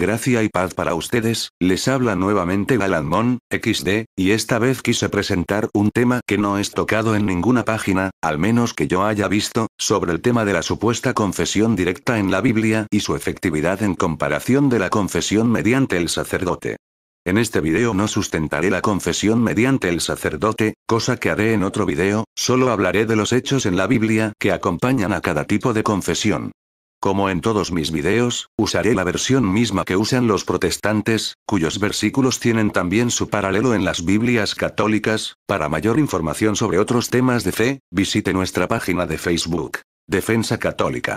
Gracia y paz para ustedes, les habla nuevamente Galanmon, XD, y esta vez quise presentar un tema que no es tocado en ninguna página, al menos que yo haya visto, sobre el tema de la supuesta confesión directa en la Biblia y su efectividad en comparación de la confesión mediante el sacerdote. En este video no sustentaré la confesión mediante el sacerdote, cosa que haré en otro video, solo hablaré de los hechos en la Biblia que acompañan a cada tipo de confesión. Como en todos mis videos, usaré la versión misma que usan los protestantes, cuyos versículos tienen también su paralelo en las Biblias católicas. Para mayor información sobre otros temas de fe, visite nuestra página de Facebook, Defensa Católica.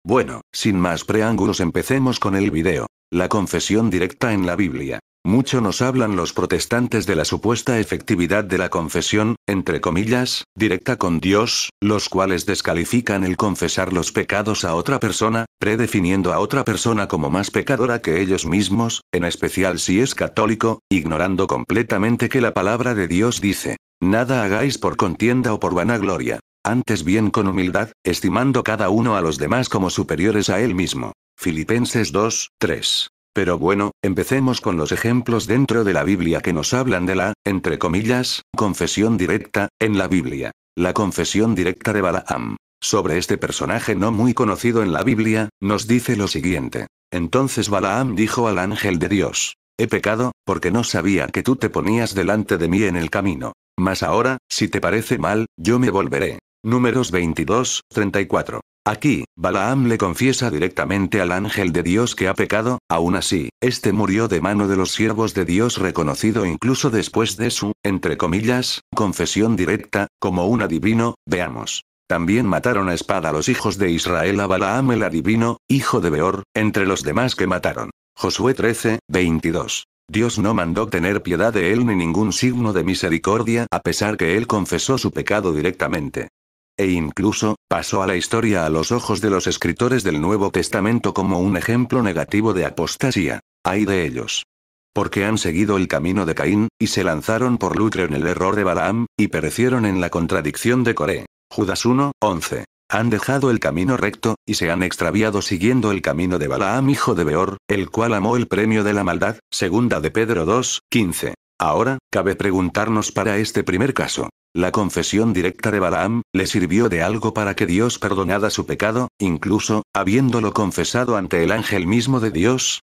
Bueno, sin más preámbulos empecemos con el video. La confesión directa en la Biblia. Mucho nos hablan los protestantes de la supuesta efectividad de la confesión, entre comillas, directa con Dios, los cuales descalifican el confesar los pecados a otra persona, predefiniendo a otra persona como más pecadora que ellos mismos, en especial si es católico, ignorando completamente que la palabra de Dios dice: nada hagáis por contienda o por vanagloria. Antes bien con humildad, estimando cada uno a los demás como superiores a él mismo. Filipenses 2, 3. Pero bueno, empecemos con los ejemplos dentro de la Biblia que nos hablan de la, entre comillas, confesión directa, en la Biblia. La confesión directa de Balaam. Sobre este personaje no muy conocido en la Biblia, nos dice lo siguiente. Entonces Balaam dijo al ángel de Dios: he pecado, porque no sabía que tú te ponías delante de mí en el camino. Mas ahora, si te parece mal, yo me volveré. Números 22, 34. Aquí, Balaam le confiesa directamente al ángel de Dios que ha pecado, aún así, este murió de mano de los siervos de Dios, reconocido incluso después de su, entre comillas, confesión directa, como un adivino. Veamos. También mataron a espada los hijos de Israel a Balaam el adivino, hijo de Beor, entre los demás que mataron. Josué 13, 22. Dios no mandó tener piedad de él ni ningún signo de misericordia a pesar que él confesó su pecado directamente. E incluso, pasó a la historia a los ojos de los escritores del Nuevo Testamento como un ejemplo negativo de apostasía. Ay de ellos. Porque han seguido el camino de Caín, y se lanzaron por lucro en el error de Balaam, y perecieron en la contradicción de Coré. Judas 1, 11. Han dejado el camino recto, y se han extraviado siguiendo el camino de Balaam hijo de Beor, el cual amó el premio de la maldad. Segunda de Pedro 2, 15. Ahora, cabe preguntarnos para este primer caso. ¿La confesión directa de Balaam le sirvió de algo para que Dios perdonara su pecado, incluso, habiéndolo confesado ante el ángel mismo de Dios?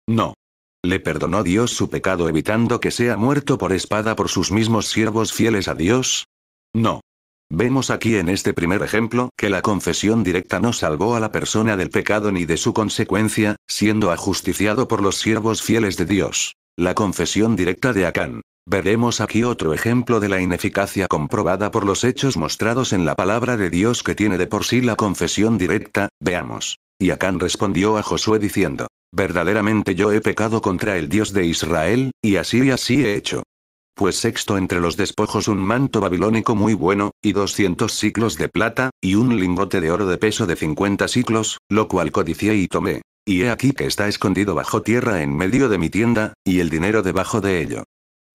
No. ¿Le perdonó Dios su pecado evitando que sea muerto por espada por sus mismos siervos fieles a Dios? No. Vemos aquí en este primer ejemplo que la confesión directa no salvó a la persona del pecado ni de su consecuencia, siendo ajusticiado por los siervos fieles de Dios. La confesión directa de Acán. Veremos aquí otro ejemplo de la ineficacia comprobada por los hechos mostrados en la palabra de Dios que tiene de por sí la confesión directa. Veamos. Y Acán respondió a Josué diciendo: verdaderamente yo he pecado contra el Dios de Israel, y así he hecho. Pues sexto entre los despojos un manto babilónico muy bueno, y 200 siclos de plata, y un lingote de oro de peso de 50 siclos, lo cual codicié y tomé. Y he aquí que está escondido bajo tierra en medio de mi tienda, y el dinero debajo de ello.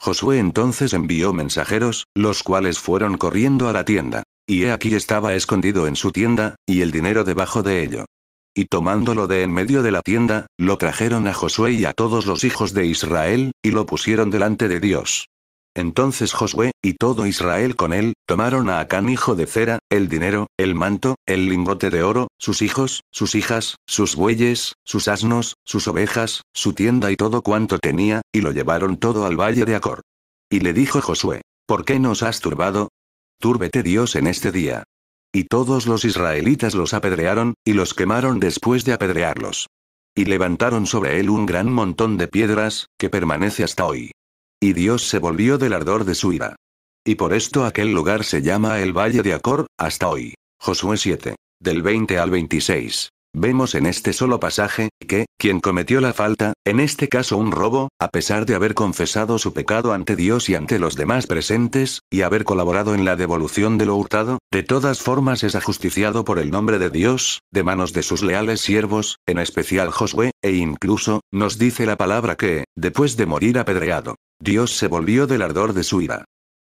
Josué entonces envió mensajeros, los cuales fueron corriendo a la tienda. Y he aquí estaba escondido en su tienda, y el dinero debajo de ello. Y tomándolo de en medio de la tienda, lo trajeron a Josué y a todos los hijos de Israel, y lo pusieron delante de Dios. Entonces Josué, y todo Israel con él, tomaron a Acán hijo de Zera, el dinero, el manto, el lingote de oro, sus hijos, sus hijas, sus bueyes, sus asnos, sus ovejas, su tienda y todo cuanto tenía, y lo llevaron todo al valle de Acor. Y le dijo Josué: ¿por qué nos has turbado? Túrbete Dios en este día. Y todos los israelitas los apedrearon, y los quemaron después de apedrearlos. Y levantaron sobre él un gran montón de piedras, que permanece hasta hoy. Y Dios se volvió del ardor de su ira. Y por esto aquel lugar se llama el Valle de Acor, hasta hoy. Josué 7. Del 20 al 26. Vemos en este solo pasaje, que, quien cometió la falta, en este caso un robo, a pesar de haber confesado su pecado ante Dios y ante los demás presentes, y haber colaborado en la devolución de lo hurtado, de todas formas es ajusticiado por el nombre de Dios, de manos de sus leales siervos, en especial Josué, e incluso, nos dice la palabra que, después de morir apedreado, Dios se volvió del ardor de su ira.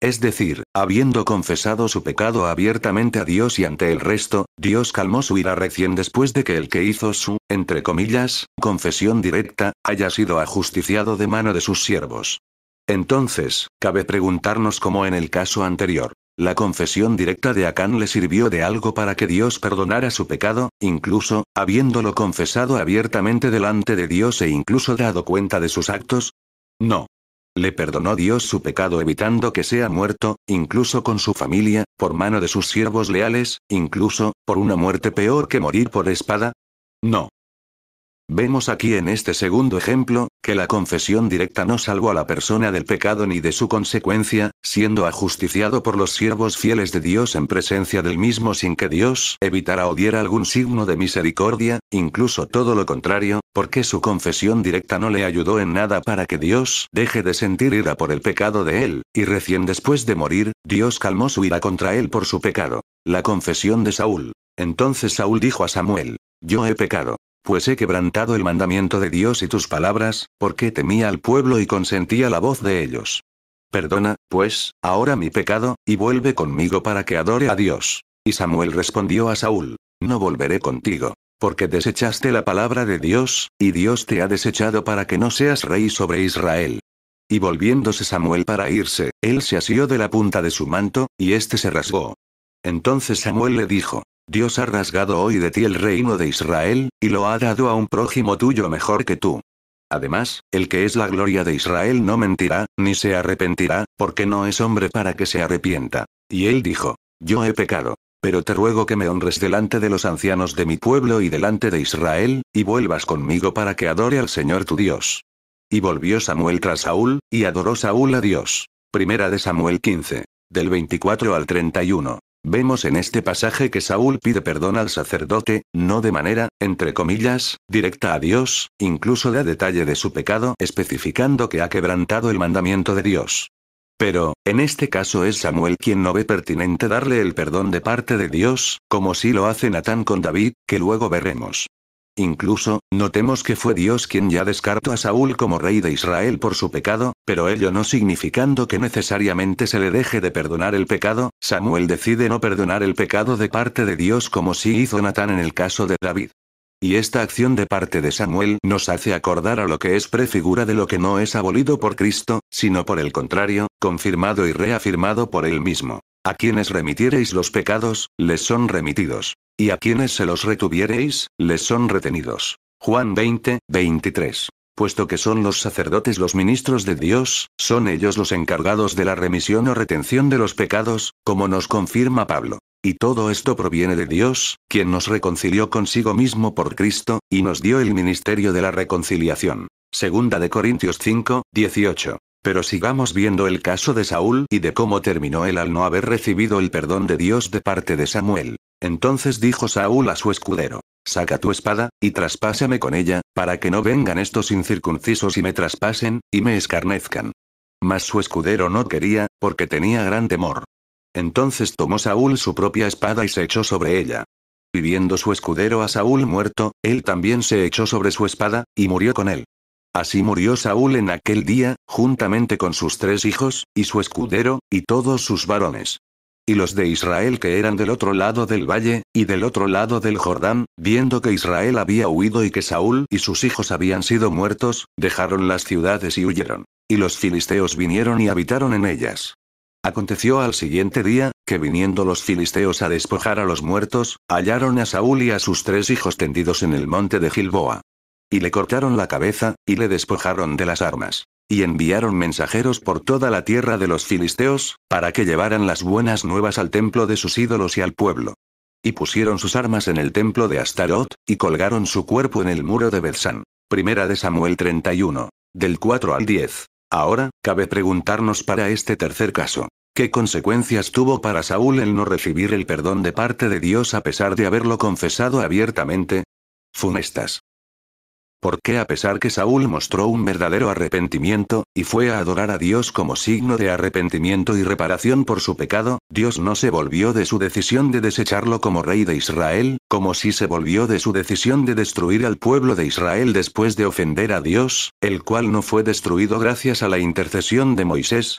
Es decir, habiendo confesado su pecado abiertamente a Dios y ante el resto, Dios calmó su ira recién después de que el que hizo su, entre comillas, confesión directa, haya sido ajusticiado de mano de sus siervos. Entonces, cabe preguntarnos cómo en el caso anterior, la confesión directa de Acán le sirvió de algo para que Dios perdonara su pecado, incluso, habiéndolo confesado abiertamente delante de Dios e incluso dado cuenta de sus actos. No. Le perdonó Dios su pecado evitando que sea muerto, incluso con su familia, por mano de sus siervos leales, incluso, por una muerte peor que morir por espada. No. Vemos aquí en este segundo ejemplo, que la confesión directa no salvó a la persona del pecado ni de su consecuencia, siendo ajusticiado por los siervos fieles de Dios en presencia del mismo sin que Dios evitara o diera algún signo de misericordia, incluso todo lo contrario, porque su confesión directa no le ayudó en nada para que Dios deje de sentir ira por el pecado de él, y recién después de morir, Dios calmó su ira contra él por su pecado. La confesión de Saúl. Entonces Saúl dijo a Samuel: Yo he pecado. Pues he quebrantado el mandamiento de Dios y tus palabras, porque temía al pueblo y consentía la voz de ellos. Perdona, pues, ahora mi pecado, y vuelve conmigo para que adore a Dios. Y Samuel respondió a Saúl: No volveré contigo, porque desechaste la palabra de Dios, y Dios te ha desechado para que no seas rey sobre Israel. Y volviéndose Samuel para irse, él se asió de la punta de su manto, y éste se rasgó. Entonces Samuel le dijo: Dios ha rasgado hoy de ti el reino de Israel, y lo ha dado a un prójimo tuyo mejor que tú. Además, el que es la gloria de Israel no mentirá, ni se arrepentirá, porque no es hombre para que se arrepienta. Y él dijo: Yo he pecado. Pero te ruego que me honres delante de los ancianos de mi pueblo y delante de Israel, y vuelvas conmigo para que adore al Señor tu Dios. Y volvió Samuel tras Saúl, y adoró Saúl a Dios. Primera de Samuel 15. Del 24 al 31. Vemos en este pasaje que Saúl pide perdón al sacerdote, no de manera, entre comillas, directa a Dios, incluso da detalle de su pecado, especificando que ha quebrantado el mandamiento de Dios. Pero, en este caso es Samuel quien no ve pertinente darle el perdón de parte de Dios, como si lo hace Natán con David, que luego veremos. Incluso, notemos que fue Dios quien ya descartó a Saúl como rey de Israel por su pecado, pero ello no significando que necesariamente se le deje de perdonar el pecado, Samuel decide no perdonar el pecado de parte de Dios como sí hizo Natán en el caso de David. Y esta acción de parte de Samuel nos hace acordar a lo que es prefigura de lo que no es abolido por Cristo, sino por el contrario, confirmado y reafirmado por él mismo. A quienes remitiereis los pecados, les son remitidos. Y a quienes se los retuviereis, les son retenidos. Juan 20, 23. Puesto que son los sacerdotes los ministros de Dios, son ellos los encargados de la remisión o retención de los pecados, como nos confirma Pablo. Y todo esto proviene de Dios, quien nos reconcilió consigo mismo por Cristo, y nos dio el ministerio de la reconciliación. Segunda de Corintios 5, 18. Pero sigamos viendo el caso de Saúl y de cómo terminó él al no haber recibido el perdón de Dios de parte de Samuel. Entonces dijo Saúl a su escudero: Saca tu espada, y traspásame con ella, para que no vengan estos incircuncisos y me traspasen, y me escarnezcan. Mas su escudero no quería, porque tenía gran temor. Entonces tomó Saúl su propia espada y se echó sobre ella. Y viendo su escudero a Saúl muerto, él también se echó sobre su espada, y murió con él. Así murió Saúl en aquel día, juntamente con sus 3 hijos, y su escudero, y todos sus varones. Y los de Israel que eran del otro lado del valle, y del otro lado del Jordán, viendo que Israel había huido y que Saúl y sus hijos habían sido muertos, dejaron las ciudades y huyeron. Y los filisteos vinieron y habitaron en ellas. Aconteció al siguiente día, que viniendo los filisteos a despojar a los muertos, hallaron a Saúl y a sus 3 hijos tendidos en el monte de Gilboa. Y le cortaron la cabeza, y le despojaron de las armas. Y enviaron mensajeros por toda la tierra de los filisteos, para que llevaran las buenas nuevas al templo de sus ídolos y al pueblo. Y pusieron sus armas en el templo de Astarot, y colgaron su cuerpo en el muro de Bethsan. Primera de Samuel 31. Del 4 al 10. Ahora, cabe preguntarnos para este tercer caso: ¿qué consecuencias tuvo para Saúl el no recibir el perdón de parte de Dios a pesar de haberlo confesado abiertamente? Funestas. ¿Por qué a pesar que Saúl mostró un verdadero arrepentimiento, y fue a adorar a Dios como signo de arrepentimiento y reparación por su pecado, Dios no se volvió de su decisión de desecharlo como rey de Israel, como si se volvió de su decisión de destruir al pueblo de Israel después de ofender a Dios, el cual no fue destruido gracias a la intercesión de Moisés?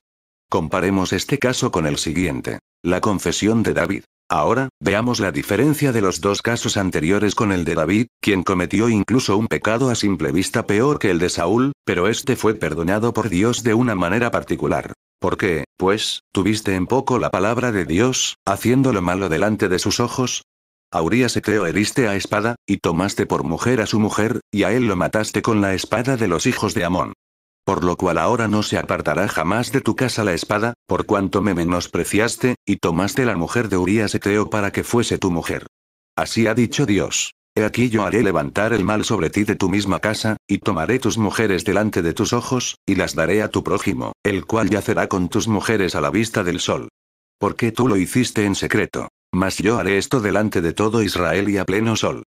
Comparemos este caso con el siguiente. La confesión de David. Ahora, veamos la diferencia de los dos casos anteriores con el de David, quien cometió incluso un pecado a simple vista peor que el de Saúl, pero este fue perdonado por Dios de una manera particular. ¿Por qué, pues, tuviste en poco la palabra de Dios, haciendo lo malo delante de sus ojos? A Urías Eteo heriste a espada, y tomaste por mujer a su mujer, y a él lo mataste con la espada de los hijos de Amón. Por lo cual ahora no se apartará jamás de tu casa la espada, por cuanto me menospreciaste, y tomaste la mujer de Urías Eteo para que fuese tu mujer. Así ha dicho Dios. He aquí yo haré levantar el mal sobre ti de tu misma casa, y tomaré tus mujeres delante de tus ojos, y las daré a tu prójimo, el cual yacerá con tus mujeres a la vista del sol. Porque tú lo hiciste en secreto. Mas yo haré esto delante de todo Israel y a pleno sol.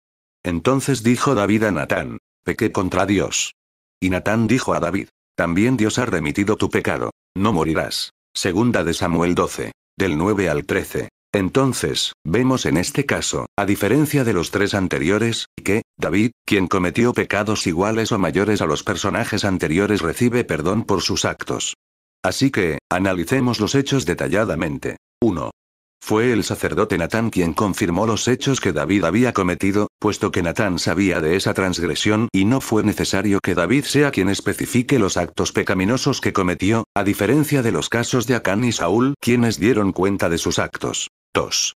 Entonces dijo David a Natán: pequé contra Dios. Y Natán dijo a David: también Dios ha remitido tu pecado. No morirás. Segunda de Samuel 12. Del 9 al 13. Entonces, vemos en este caso, a diferencia de los tres anteriores, que, David, quien cometió pecados iguales o mayores a los personajes anteriores, recibe perdón por sus actos. Así que, analicemos los hechos detalladamente. 1. Fue el sacerdote Natán quien confirmó los hechos que David había cometido, puesto que Natán sabía de esa transgresión y no fue necesario que David sea quien especifique los actos pecaminosos que cometió, a diferencia de los casos de Acán y Saúl, quienes dieron cuenta de sus actos. 2.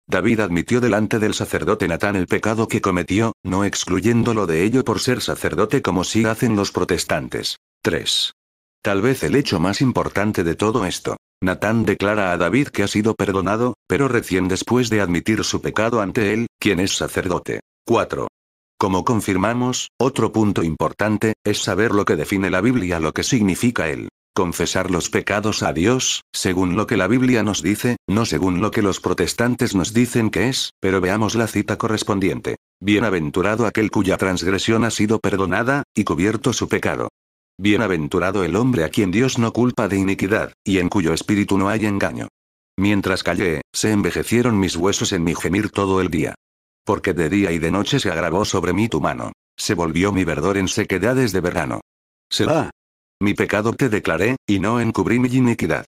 David admitió delante del sacerdote Natán el pecado que cometió, no excluyéndolo de ello por ser sacerdote como sí hacen los protestantes. 3. Tal vez el hecho más importante de todo esto. Natán declara a David que ha sido perdonado, pero recién después de admitir su pecado ante él, quien es sacerdote. 4. Como confirmamos, otro punto importante, es saber lo que define la Biblia, lo que significa el confesar los pecados a Dios, según lo que la Biblia nos dice, no según lo que los protestantes nos dicen que es, pero veamos la cita correspondiente. Bienaventurado aquel cuya transgresión ha sido perdonada, y cubierto su pecado. Bienaventurado el hombre a quien Dios no culpa de iniquidad, y en cuyo espíritu no hay engaño. Mientras callé, se envejecieron mis huesos en mi gemir todo el día. Porque de día y de noche se agravó sobre mí tu mano. Se volvió mi verdor en sequedades de verano. Selah. Mi pecado te declaré, y no encubrí mi iniquidad.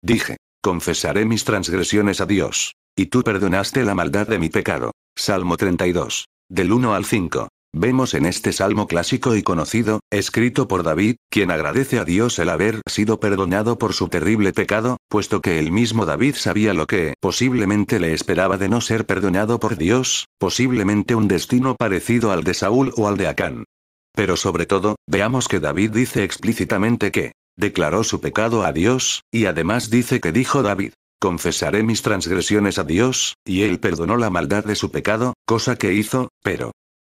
Dije: confesaré mis transgresiones a Dios. Y tú perdonaste la maldad de mi pecado. Salmo 32. Del 1 al 5. Vemos en este salmo clásico y conocido, escrito por David, quien agradece a Dios el haber sido perdonado por su terrible pecado, puesto que el mismo David sabía lo que posiblemente le esperaba de no ser perdonado por Dios, posiblemente un destino parecido al de Saúl o al de Acán. Pero sobre todo, veamos que David dice explícitamente que declaró su pecado a Dios, y además dice que dijo David: confesaré mis transgresiones a Dios, y él perdonó la maldad de su pecado, cosa que hizo, pero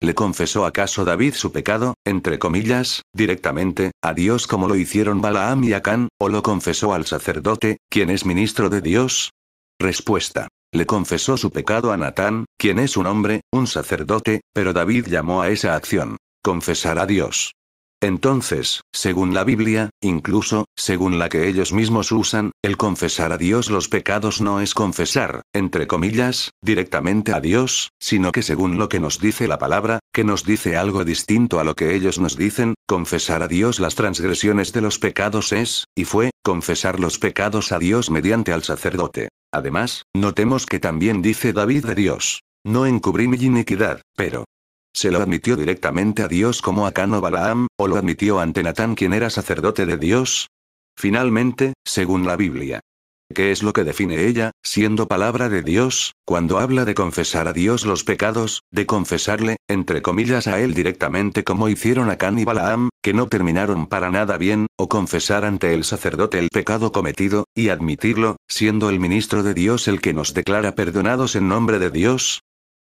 ¿le confesó acaso David su pecado, entre comillas, directamente, a Dios como lo hicieron Balaam y Acán, o lo confesó al sacerdote, quien es ministro de Dios? Respuesta: le confesó su pecado a Natán, quien es un hombre, un sacerdote, pero David llamó a esa acción confesar a Dios. Entonces, según la Biblia, incluso, según la que ellos mismos usan, el confesar a Dios los pecados no es confesar, entre comillas, directamente a Dios, sino que según lo que nos dice la palabra, que nos dice algo distinto a lo que ellos nos dicen, confesar a Dios las transgresiones de los pecados es, y fue, confesar los pecados a Dios mediante al sacerdote. Además, notemos que también dice David de Dios: no encubrí mi iniquidad, pero ¿se lo admitió directamente a Dios como Acán o Balaam, o lo admitió ante Natán quien era sacerdote de Dios? Finalmente, según la Biblia, ¿qué es lo que define ella, siendo palabra de Dios, cuando habla de confesar a Dios los pecados, de confesarle, entre comillas, a él directamente como hicieron Acán y Balaam, que no terminaron para nada bien, o confesar ante el sacerdote el pecado cometido, y admitirlo, siendo el ministro de Dios el que nos declara perdonados en nombre de Dios?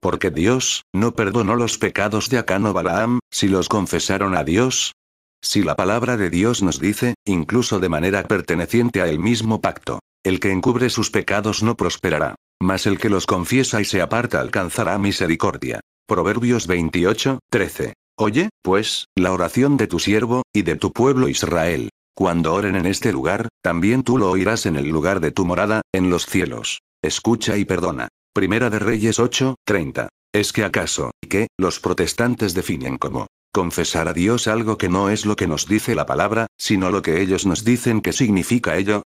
Porque Dios no perdonó los pecados de Acán o Balaam, si los confesaron a Dios. Si la palabra de Dios nos dice, incluso de manera perteneciente a el mismo pacto: el que encubre sus pecados no prosperará, mas el que los confiesa y se aparta alcanzará misericordia. Proverbios 28, 13. Oye, pues, la oración de tu siervo, y de tu pueblo Israel. Cuando oren en este lugar, también tú lo oirás en el lugar de tu morada, en los cielos. Escucha y perdona. Primera de Reyes 8, 30. ¿Es que acaso, que, los protestantes definen como confesar a Dios algo que no es lo que nos dice la palabra, sino lo que ellos nos dicen que significa ello?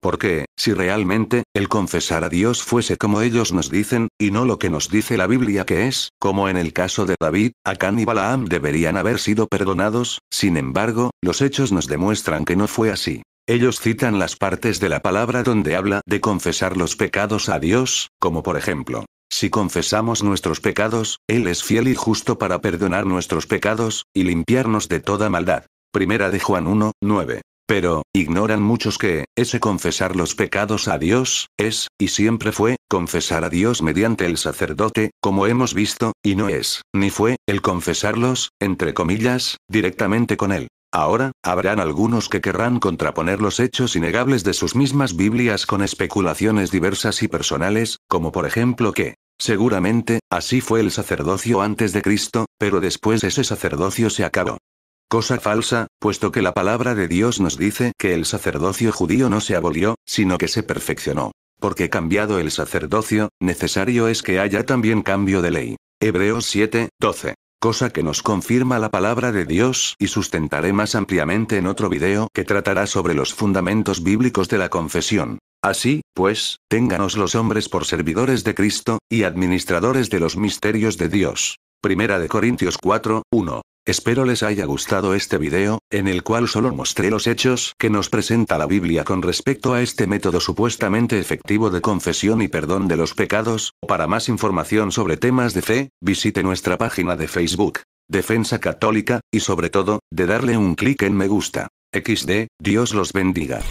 Porque, si realmente, el confesar a Dios fuese como ellos nos dicen, y no lo que nos dice la Biblia que es, como en el caso de David, Acán y Balaam deberían haber sido perdonados, sin embargo, los hechos nos demuestran que no fue así. Ellos citan las partes de la palabra donde habla de confesar los pecados a Dios, como por ejemplo, si confesamos nuestros pecados, Él es fiel y justo para perdonar nuestros pecados, y limpiarnos de toda maldad. Primera de Juan 1, 9. Pero, ignoran muchos que, ese confesar los pecados a Dios, es, y siempre fue, confesar a Dios mediante el sacerdote, como hemos visto, y no es, ni fue, el confesarlos, entre comillas, directamente con Él. Ahora, habrán algunos que querrán contraponer los hechos innegables de sus mismas Biblias con especulaciones diversas y personales, como por ejemplo que, seguramente, así fue el sacerdocio antes de Cristo, pero después ese sacerdocio se acabó. Cosa falsa, puesto que la palabra de Dios nos dice que el sacerdocio judío no se abolió, sino que se perfeccionó. Porque cambiado el sacerdocio, necesario es que haya también cambio de ley. Hebreos 7, 12. Cosa que nos confirma la palabra de Dios y sustentaré más ampliamente en otro video que tratará sobre los fundamentos bíblicos de la confesión. Así, pues, ténganos los hombres por servidores de Cristo, y administradores de los misterios de Dios. Primera de Corintios 4, 1. Espero les haya gustado este video, en el cual solo mostré los hechos que nos presenta la Biblia con respecto a este método supuestamente efectivo de confesión y perdón de los pecados. Para más información sobre temas de fe, visite nuestra página de Facebook, Defensa Católica, y sobre todo, de darle un clic en me gusta. XD, Dios los bendiga.